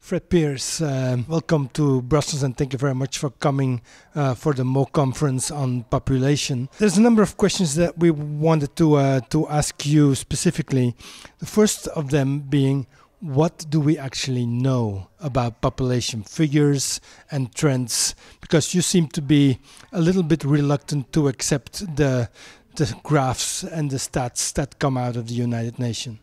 Fred Pearce, welcome to Brussels and thank you very much for coming for the Mo conference on population. There's a number of questions that we wanted to ask you specifically. The first of them being, what do we actually know about population figures and trends? Because you seem to be a little bit reluctant to accept the graphs and the stats that come out of the United Nations.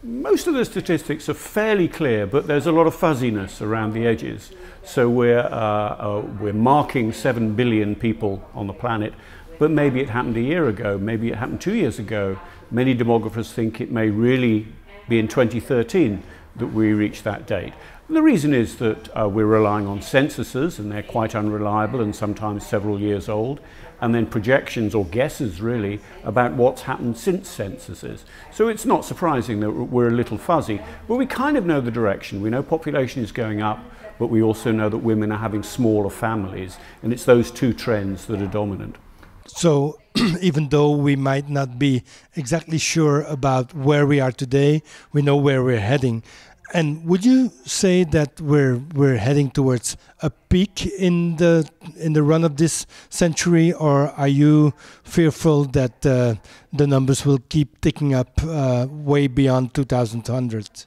Most of the statistics are fairly clear, but there's a lot of fuzziness around the edges. So we're marking 7 billion people on the planet, but maybe it happened a year ago, maybe it happened 2 years ago. Many demographers think it may really be in 2013 that we reach that date. And the reason is that we're relying on censuses, and they're quite unreliable and sometimes several years old, and then projections or guesses really about what's happened since censuses. So it's not surprising that we're a little fuzzy, but we kind of know the direction. We know population is going up, but we also know that women are having smaller families, and it's those two trends that are dominant. So even though we might not be exactly sure about where we are today, we know where we're heading. And would you say that we're heading towards a peak in the run of this century, or are you fearful that the numbers will keep ticking up way beyond 2100?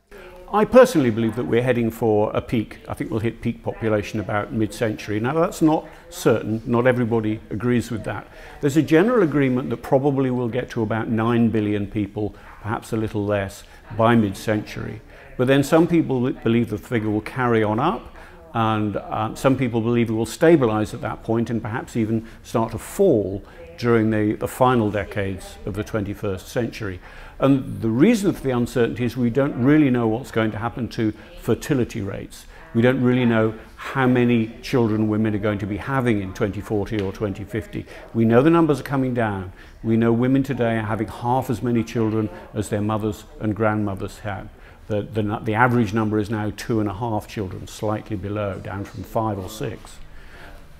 I personally believe that we're heading for a peak. I think we'll hit peak population about mid-century. Now that's not certain, not everybody agrees with that. There's a general agreement that probably we'll get to about 9 billion people, perhaps a little less, by mid-century. But then some people believe the figure will carry on up, and some people believe it will stabilize at that point and perhaps even start to fall during the final decades of the 21st century. And the reason for the uncertainty is we don't really know what's going to happen to fertility rates. We don't really know how many children women are going to be having in 2040 or 2050. We know the numbers are coming down. We know women today are having half as many children as their mothers and grandmothers had. The average number is now 2.5 children, slightly below, down from 5 or 6.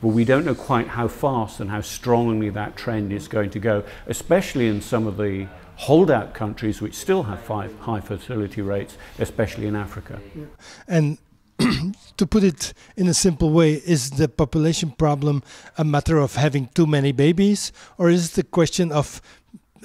But we don't know quite how fast and how strongly that trend is going to go, especially in some of the holdout countries which still have high fertility rates, especially in Africa. Yeah. And to put it in a simple way, is the population problem a matter of having too many babies, or is it a question of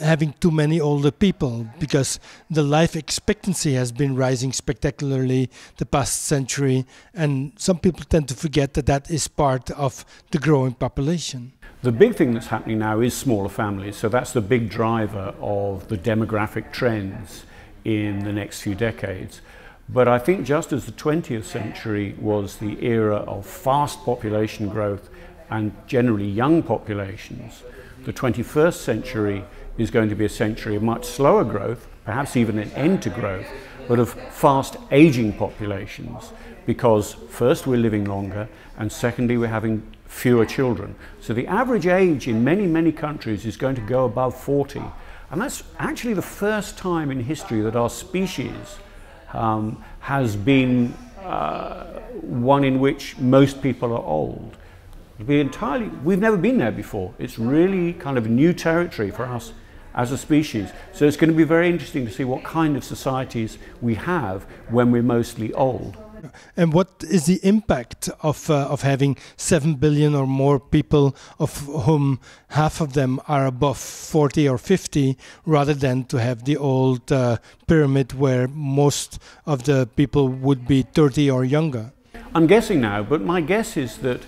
having too many older people? Because the life expectancy has been rising spectacularly the past century, and some people tend to forget that that is part of the growing population. The big thing that's happening now is smaller families, so that's the big driver of the demographic trends in the next few decades. But I think just as the 20th century was the era of fast population growth and generally young populations, the 21st century is going to be a century of much slower growth, perhaps even an end to growth, but of fast aging populations, because first we're living longer and secondly we're having fewer children. So the average age in many countries is going to go above 40, and that's actually the first time in history that our species has been one in which most people are old. We've never been there before. It's really kind of new territory for us as a species. So it's going to be very interesting to see what kind of societies we have when we're mostly old. And what is the impact of having 7 billion or more people, of whom half of them are above 40 or 50, rather than to have the old pyramid where most of the people would be 30 or younger? I'm guessing now, but my guess is that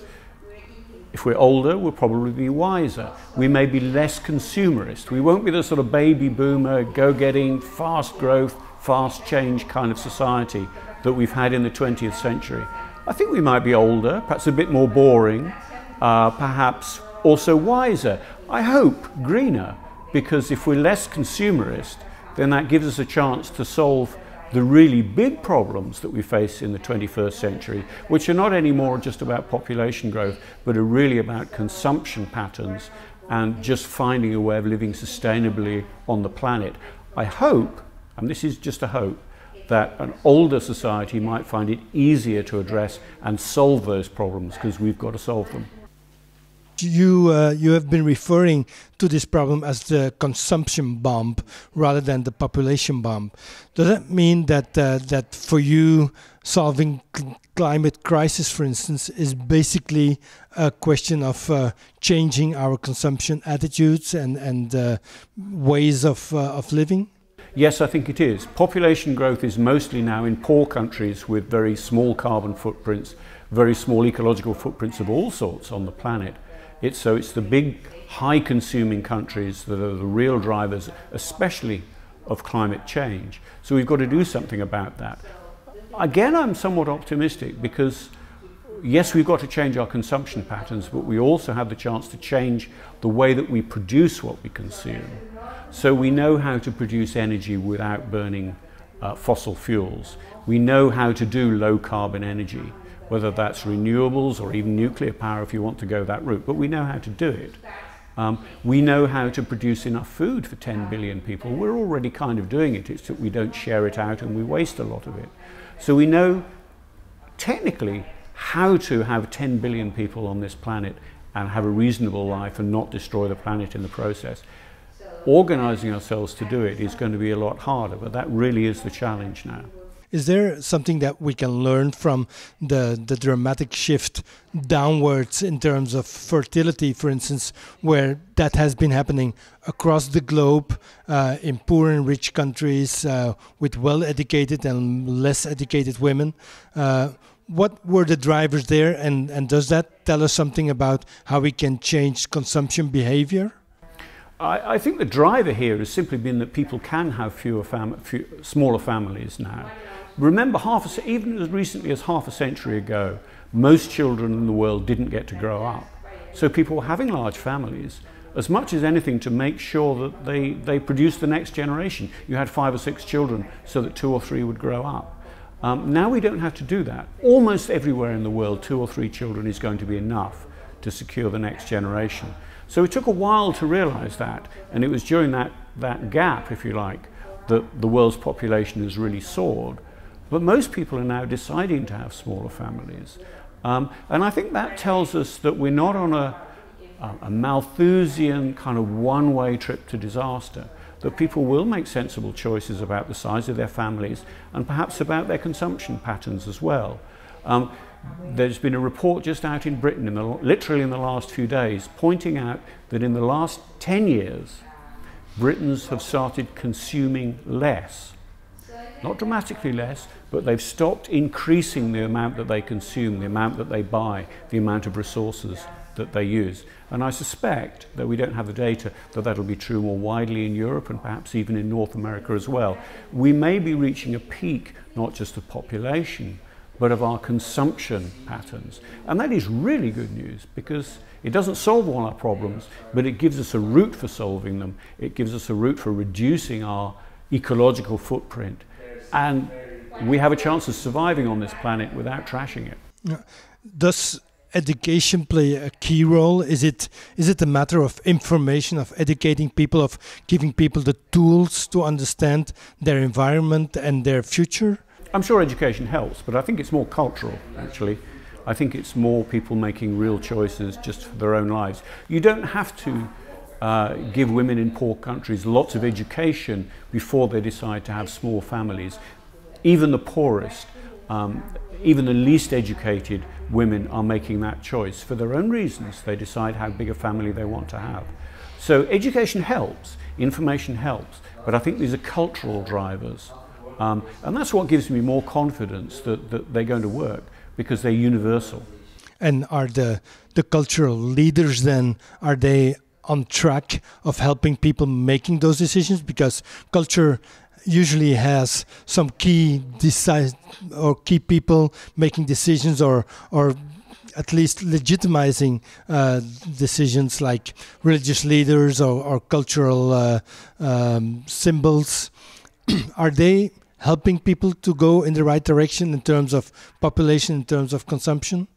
if we're older, we'll probably be wiser. We may be less consumerist. We won't be the sort of baby boomer, go-getting, fast growth, fast change kind of society that we've had in the 20th century. I think we might be older, perhaps a bit more boring, perhaps also wiser. I hope greener, because if we're less consumerist, then that gives us a chance to solve the really big problems that we face in the 21st century, which are not anymore just about population growth, but are really about consumption patterns and just finding a way of living sustainably on the planet. I hope, and this is just a hope, that an older society might find it easier to address and solve those problems, because we've got to solve them. You have been referring to this problem as the consumption bomb rather than the population bomb. Does that mean that for you, solving climate crisis, for instance, is basically a question of changing our consumption attitudes and ways of living? Yes, I think it is. Population growth is mostly now in poor countries with very small carbon footprints, very small ecological footprints of all sorts on the planet. It's the big, high-consuming countries that are the real drivers, especially of climate change. So we've got to do something about that. Again, I'm somewhat optimistic because, yes, we've got to change our consumption patterns, but we also have the chance to change the way that we produce what we consume. So we know how to produce energy without burning fossil fuels. We know how to do low-carbon energy, whether that's renewables or even nuclear power if you want to go that route, but we know how to do it. We know how to produce enough food for 10 billion people. We're already kind of doing it, it's that we don't share it out and we waste a lot of it. So we know technically how to have 10 billion people on this planet and have a reasonable life and not destroy the planet in the process. Organising ourselves to do it is going to be a lot harder, but that really is the challenge now. Is there something that we can learn from the dramatic shift downwards in terms of fertility, for instance, where that has been happening across the globe in poor and rich countries with well-educated and less educated women? What were the drivers there, and does that tell us something about how we can change consumption behavior? I think the driver here has simply been that people can have smaller families now. Remember, even as recently as half a century ago, most children in the world didn't get to grow up. So people were having large families, as much as anything to make sure that they produced the next generation. You had 5 or 6 children so that 2 or 3 would grow up. Now we don't have to do that. Almost everywhere in the world, 2 or 3 children is going to be enough to secure the next generation. So it took a while to realize that, and it was during that gap, if you like, that the world's population has really soared. But most people are now deciding to have smaller families. And I think that tells us that we're not on a Malthusian kind of one-way trip to disaster, that people will make sensible choices about the size of their families and perhaps about their consumption patterns as well. There's been a report just out in Britain, literally in the last few days, pointing out that in the last 10 years, Britons have started consuming less. Not dramatically less, but they've stopped increasing the amount that they consume, the amount that they buy, the amount of resources that they use. And I suspect, though we don't have the data, that that'll be true more widely in Europe and perhaps even in North America as well. We may be reaching a peak, not just of population, but of our consumption patterns. And that is really good news because it doesn't solve all our problems, but it gives us a route for solving them. It gives us a route for reducing our ecological footprint. And we have a chance of surviving on this planet without trashing it. Does education play a key role? Is it a matter of information, of educating people, of giving people the tools to understand their environment and their future? I'm sure education helps, but I think it's more cultural, actually. I think it's more people making real choices just for their own lives. You don't have to give women in poor countries lots of education before they decide to have small families. Even the poorest, even the least educated women are making that choice for their own reasons. They decide how big a family they want to have. So education helps, information helps, but I think these are cultural drivers. And that's what gives me more confidence that they're going to work, because they're universal. And are the cultural leaders then, are they on track of helping people making those decisions? Because culture usually has some key people making decisions or at least legitimizing decisions like religious leaders or cultural symbols. Are they helping people to go in the right direction in terms of population, in terms of consumption?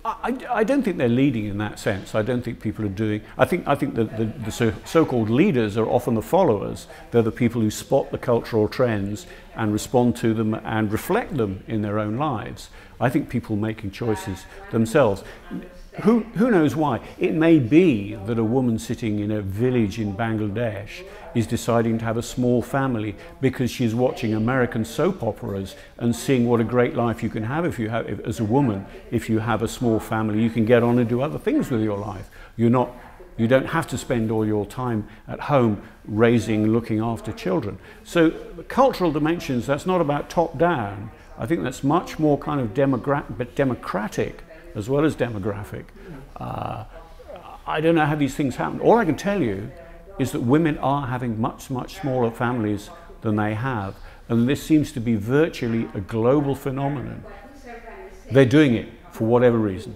I don't think they're leading in that sense. I don't think people are doing. I think the so-called leaders are often the followers. They're the people who spot the cultural trends and respond to them and reflect them in their own lives. I think people making choices themselves. Who knows why? It may be that a woman sitting in a village in Bangladesh is deciding to have a small family because she's watching American soap operas and seeing what a great life you can have as a woman, if you have a small family. You can get on and do other things with your life. You don't have to spend all your time at home looking after children. So the cultural dimensions, that's not about top down. I think that's much more kind of democratic as well as demographic. I don't know how these things happen. All I can tell you is that women are having much, much smaller families than they have, and this seems to be virtually a global phenomenon. They're doing it for whatever reason.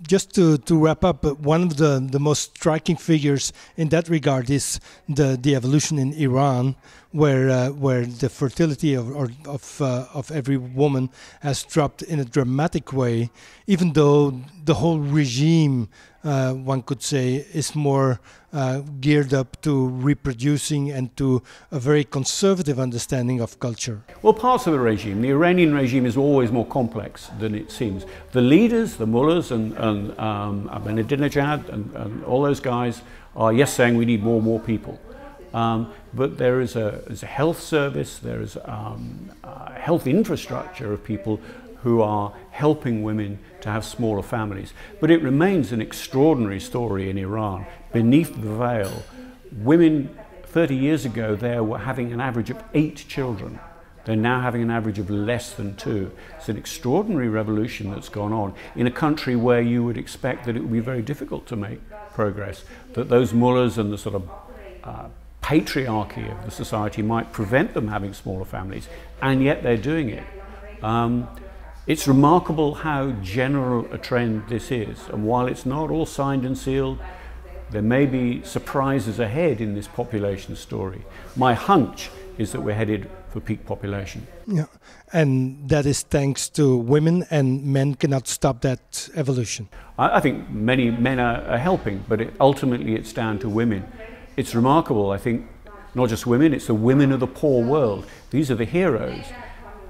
Just to wrap up, one of the most striking figures in that regard is the evolution in Iran, where the fertility of every woman has dropped in a dramatic way, even though the whole regime, one could say, is more geared up to reproducing and to a very conservative understanding of culture. Well, parts of the regime. The Iranian regime is always more complex than it seems. The leaders, the mullahs and Ahmadinejad and all those guys are, yes, saying we need more people. But there is a health service, there is a health infrastructure of people who are helping women to have smaller families. But it remains an extraordinary story in Iran. Beneath the veil, women 30 years ago there were having an average of 8 children. They're now having an average of less than 2. It's an extraordinary revolution that's gone on in a country where you would expect that it would be very difficult to make progress, that those mullahs and the sort of patriarchy of the society might prevent them having smaller families, and yet they're doing it. It's remarkable how general a trend this is, and while it's not all signed and sealed, there may be surprises ahead in this population story. My hunch is that we're headed for peak population. Yeah, and that is thanks to women, and men cannot stop that evolution. I think many men are helping, but ultimately it's down to women. It's remarkable, I think, not just women, it's the women of the poor world. These are the heroes.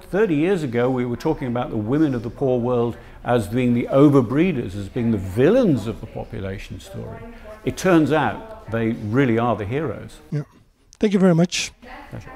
30 years ago, we were talking about the women of the poor world as being the overbreeders, as being the villains of the population story. It turns out they really are the heroes. Yeah. Thank you very much. Pleasure.